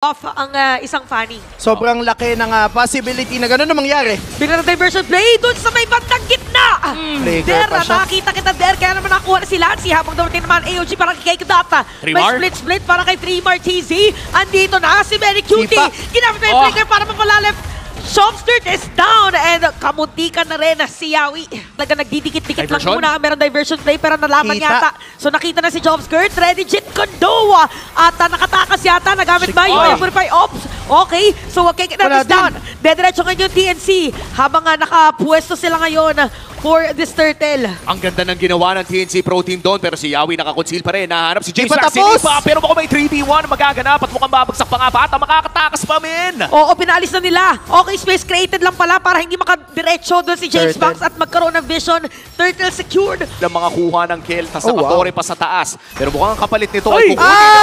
off ang isang Fanny. Sobrang laki ng possibility na gano'n na mangyari. Bigla na diversion play doon sa may bandang gitna. Flaker pa siya. Nakakita kita Der, kaya naman nakuha na si Lancy habang dumating naman AOG para kay Data. May split para kay 3mar TZ. Andito na si Benny Cutie. Ginamit na yung flicker para mapalalip. Shopskirt is down and kamuntikan na rin si Yawi. Talaga nagdidikit-dikit lang muna. Meron diversion play pero nalaman yata. So nakita na si Shopskirt. Ready Jit Kondo. At nakatakas yata. Nagamit ba yung Purify Ops? Okay. So Kekenat is down. Dediretso ngayon yung TNC. Habang nakapuesto sila ngayon for this turtle. Ang ganda ng ginawa ng TNC Pro Team doon pero si Yawi nakakonceal pa rin. Nahanap si James Sack. Pero mukhang may 3v1 magaganap at mukhang babagsak pa nga bata. Makakatakas pa min. Oo, pinalis na nila. Okay, space created lang pala para hindi makadiretso doon si James Banks at magkaroon ng vision. Turtle secured. Ng mga kuha ng kill, tas nakatore pa sa taas. Pero mukhang ang kapalit nito ay ay kukunin.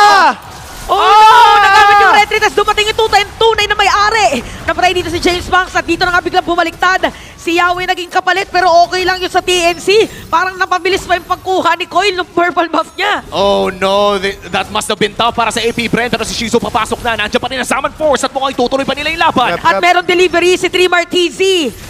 Nagamit yung retreat as dumating yung tunay na may-ari. Napatay dito si James Banks at dito na nga biglang bumaliktad. Si Yawi naging kapalit pero okay lang yun sa TNC. Parang napabilis pa yung pagkuha ni Coil ng purple buff niya. Oh no, that must have been tough para sa AP Brent. Pero si Shizu papasok na. Nandiyan pa rin ang Summon Force at mukhang itutuloy pa nila yung laban. At meron delivery si 3mar TZ.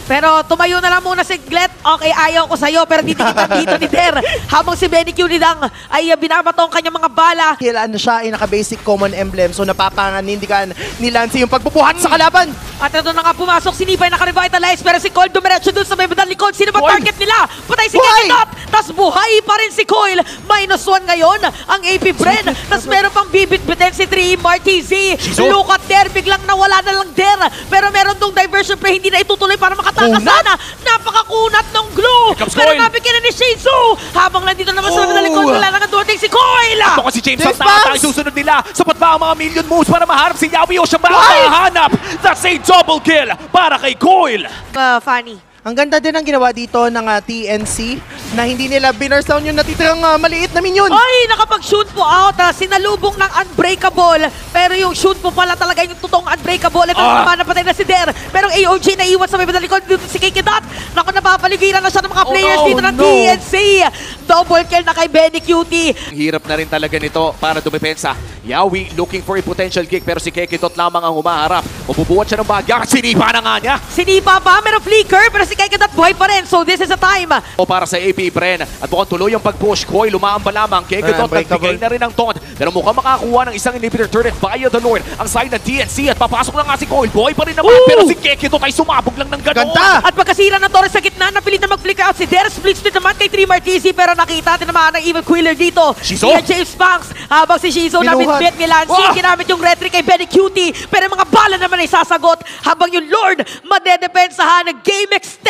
Pero tumayo na lang muna si Glet. Okay, ayaw ko sa'yo pero ditikitan dito ni Der. Habang si Benny Cunidang ay binabato ang kanyang mga bala. Kailan siya ay naka-basic common emblem so napapanganindigan ni Lancy yung pagbubuhat sa kalaban. At ito na nga pumasok si Nipay naka-revitalize pero si Coil dumiretso dun sa may bandang likod. Sino ba target nila? Patay si Kekenot! Tas buhay pa rin si Coil. -1 ngayon ang AP Bren. Tas meron pang bibit-bitin si 3mar TZ. Look at Der, biglang nawala na lang Der. Pero meron dong diversion play, hindi na itutuloy para makatakas sana. Napakakunat ng glue. Pero nabigyan na ni Shizu. Habang nandito naman sa bandang likod, wala na nga dumating si Coil. Ako si James Banks na tayo susunod nila. Sapat ba ang mga million moves para maharap si Yawi o siya ba mahanap? That's a double kill para kay Coil. Fanny. Ang ganda din ang ginawa dito ng TNC na hindi nila binurst down yung natitirang maliit na minion. Ay, nakapag-shoot po out. Sinalubong ng Unbreakable. Pero yung shoot po pala talaga yung totoong Unbreakable. Ito naman napatay na si Der. Pero AOG naiwan sa may badalikod dito si Kekenot. Naku, napapaligiran na siya ng mga players dito ng TNC. Double kill na kay Benny Cutie. Hirap na rin talaga nito para dumepensa. Yawi looking for a potential kick pero si Kekenot lamang ang humaharap. Mabubuhat siya ng bagya. Sinipa na nga niya. Sinipa pa, meron flicker pero si Kekenot buhay pa rin. So this is a time. O para sa AP Bren. At mukhang tuloy yung pag-push. Coil lumaamba lamang. Kekenot nagbigay na rin ng taunt. Pero mukhang makakuha ng isang inhibitor turret via the Lord. Ang side ng TNC at papasok na nga si Coil. Buhay pa rin naman. Pero si Kekenot ay sumabog lang ng ganoon. At pagkasira ng Torres sa gitna, napilit na mag-flicker out si Der. Split naman kay 3mar TZ pero nakita din naman ang evil Quiller dito. Shizu? Si James Banks. Habang si Shizu nabit-bit ni Lancy. Ginamit yung retry kay Benny Cutie. Pero mga bala naman ay sasagot. Habang yung Lord madedepensahan. Game extended.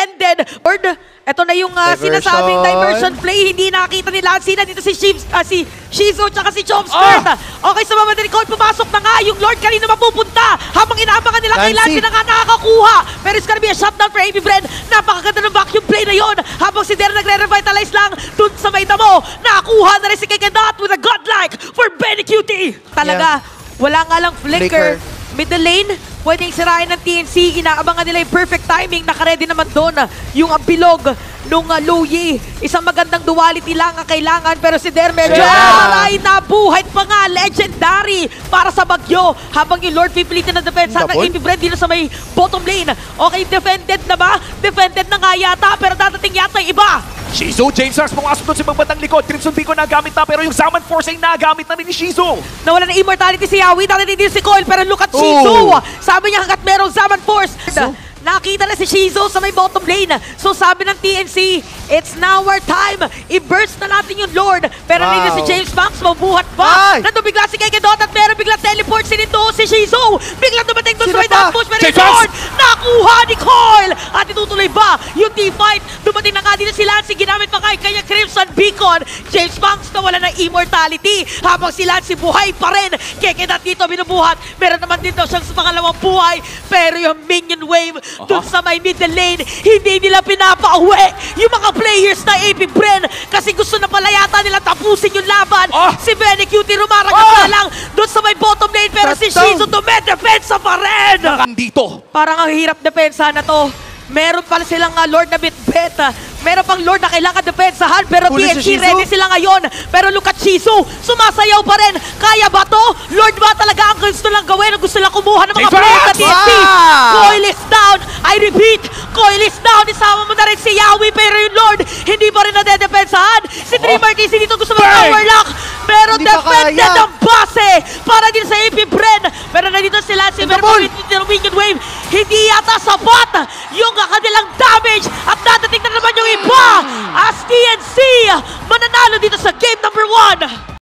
Lord, ito na yung sinasabing diversion play. Hindi nakita ni Lancy na dito si Shizu tsaka si Chomskirt. Okay, sa mga record, pumasok na nga yung Lord kanina mapupunta. Habang inaabangan nila kay Lancy na nga nakakakuha. Pero it's gonna be a shutdown for AB Bren. Napakaganda ng vacuum play na yon. Habang si Der nagre-revitalize lang dun sa may damo. Nakakuha na rin si Kekenot with a godlike for Benny Cutie. Talaga, wala nga lang flicker. Middle lane, pwedeng sirain ng TNC. Inaabangan nila yung perfect timing. Nakaredy naman doon yung bilog nung Luyi. Isang magandang duality lang ang kailangan. Pero si Der medyo ay nabuhay pa nga. Legendary para sa bagyo. Habang yung Lord pipilitin na defense ng AP Bren dito sa may bottom lane. Okay, defended na ba? Defended na nga yata. Pero dadating yata yung iba. Shizu, James Sars pumasok doon sa magbandang likod. Crimson Beacon nagamit na pero yung Summon Force ay nagamit na rin ni Shizu. Nawala ng immortality si Yawi. Dadating din si Coil pero look at Shizu. Sabi niya hanggat merong Summon Force. Nakita na si Shizu sa may bottom lane. So sabi ng TNC, it's now our time. I-burst na natin yung Lord. Pero nandito si James Banks, mabuhat pa. Nandun bigla si Kekenot at meron bigla teleport sinito si Shizu. Bigla dumating doon sa may down push. Pero yung Lord, nakuha ni Coil. At itutuloy ba yung team-fight? Dumating na nga dito si Lancy. Ginamit pa kanya Crimson Beacon. James Banks nawala ng immortality. Habang si Lancy buhay pa rin. Kekenot dito binubuhat. Meron naman dito siyang pangalawang buhay. Pero yung minion wave doon sa may middle lane, hindi nila pinapauwi yung mga players na AP Bren kasi gusto na pala yata nila tapusin yung laban. Si Benny Cutie rumaragas na lang doon sa may bottom lane pero si Shizu dumedefensa pa rin. Dito. Parang ang hirap depensa na to. Meron pala silang Lord na bitbit. Meron pang Lord na kailangan depensahan. Pero Huli si TNC Shizu. ready sila ngayon. Pero look at Shizu, sumasayaw pa rin. Kaya ba to? Lord ba talaga ang gusto lang gawin? Ang gusto lang kumuha ng mga Defense! players na TNC? Wow! Coil is down. I repeat, Coil is down. Isama mo na rin si Yawi. Pero yung Lord, hindi pa rin nadedepensahan. Si Dreamer DC dito gusto mag-overlock. Pero Hindi pa defended kaya. ang base para din sa AP Bren. Pero nandito si Lance. Pero Double. ng Minion Wave, hindi yata sapat yung kanilang damage. At dadating na naman yung iba as TNC mananalo dito sa game number 1.